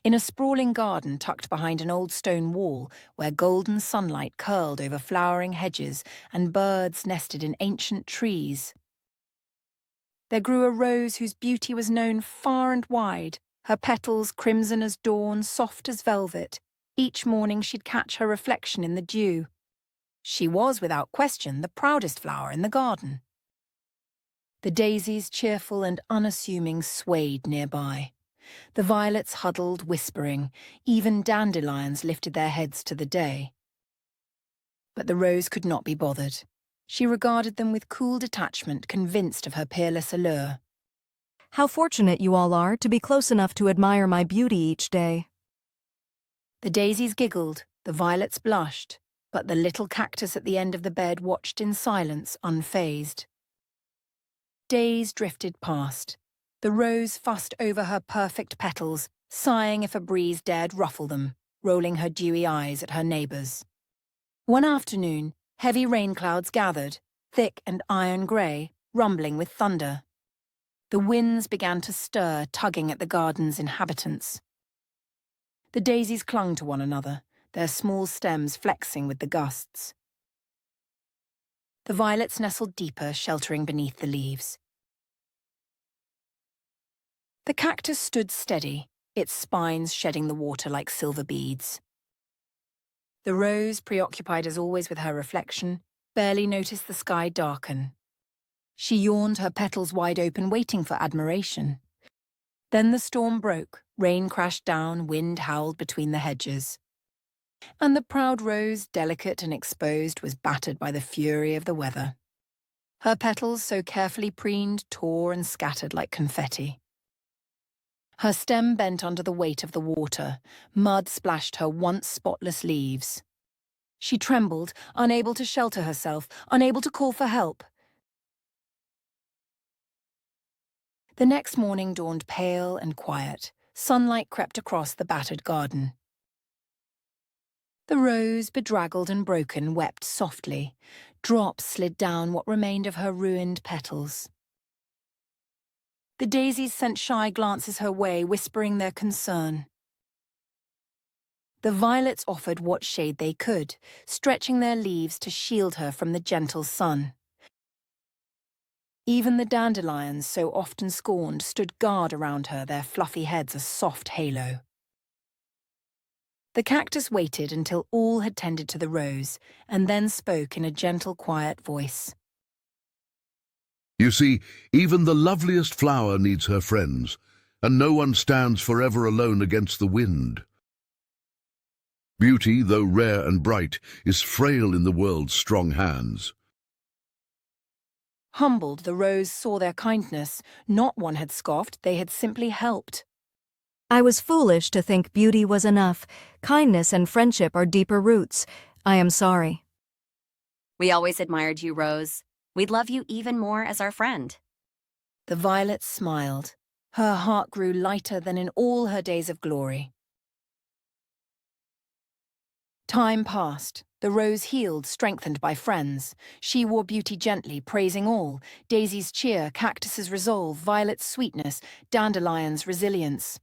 in a sprawling garden tucked behind an old stone wall where golden sunlight curled over flowering hedges and birds nested in ancient trees. There grew a rose whose beauty was known far and wide, her petals crimson as dawn, soft as velvet. Each morning she'd catch her reflection in the dew. She was, without question, the proudest flower in the garden. The daisies, cheerful and unassuming, swayed nearby. The violets huddled, whispering. Even dandelions lifted their heads to the day. But the rose could not be bothered. She regarded them with cool detachment, convinced of her peerless allure. How fortunate you all are to be close enough to admire my beauty each day. The daisies giggled, the violets blushed, but the little cactus at the end of the bed watched in silence, unfazed. Days drifted past. The rose fussed over her perfect petals, sighing if a breeze dared ruffle them, rolling her dewy eyes at her neighbours. One afternoon, heavy rain clouds gathered, thick and iron grey, rumbling with thunder. The winds began to stir, tugging at the garden's inhabitants. The daisies clung to one another, their small stems flexing with the gusts. The violets nestled deeper, sheltering beneath the leaves. The cactus stood steady, its spines shedding the water like silver beads. The rose, preoccupied as always with her reflection, barely noticed the sky darken. She yawned, her petals wide open, waiting for admiration. Then the storm broke, rain crashed down, wind howled between the hedges. And the proud rose, delicate and exposed, was battered by the fury of the weather. Her petals, so carefully preened, tore and scattered like confetti. Her stem bent under the weight of the water. Mud splashed her once spotless leaves. She trembled, unable to shelter herself, unable to call for help. The next morning dawned pale and quiet. Sunlight crept across the battered garden. The rose, bedraggled and broken, wept softly. Drops slid down what remained of her ruined petals. The daisies sent shy glances her way, whispering their concern. The violets offered what shade they could, stretching their leaves to shield her from the gentle sun. Even the dandelions, so often scorned, stood guard around her, their fluffy heads a soft halo. The cactus waited until all had tended to the rose, and then spoke in a gentle, quiet voice. You see, even the loveliest flower needs her friends, and no one stands forever alone against the wind. Beauty, though rare and bright, is frail in the world's strong hands. Humbled, the rose saw their kindness. Not one had scoffed, they had simply helped. I was foolish to think beauty was enough. Kindness and friendship are deeper roots. I am sorry. We always admired you, Rose. We'd love you even more as our friend. The violet smiled. Her heart grew lighter than in all her days of glory. Time passed. The rose healed, strengthened by friends. She wore beauty gently, praising all. Daisy's cheer, cactus's resolve, violet's sweetness, dandelion's resilience.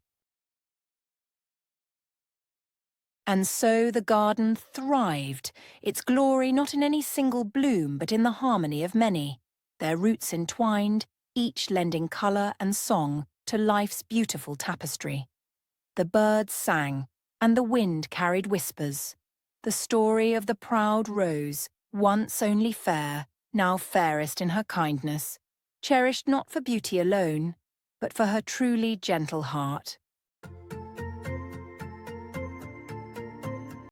And so the garden thrived, its glory not in any single bloom, but in the harmony of many, their roots entwined, each lending colour and song to life's beautiful tapestry. The birds sang, and the wind carried whispers. The story of the proud rose, once only fair, now fairest in her kindness, cherished not for beauty alone, but for her truly gentle heart.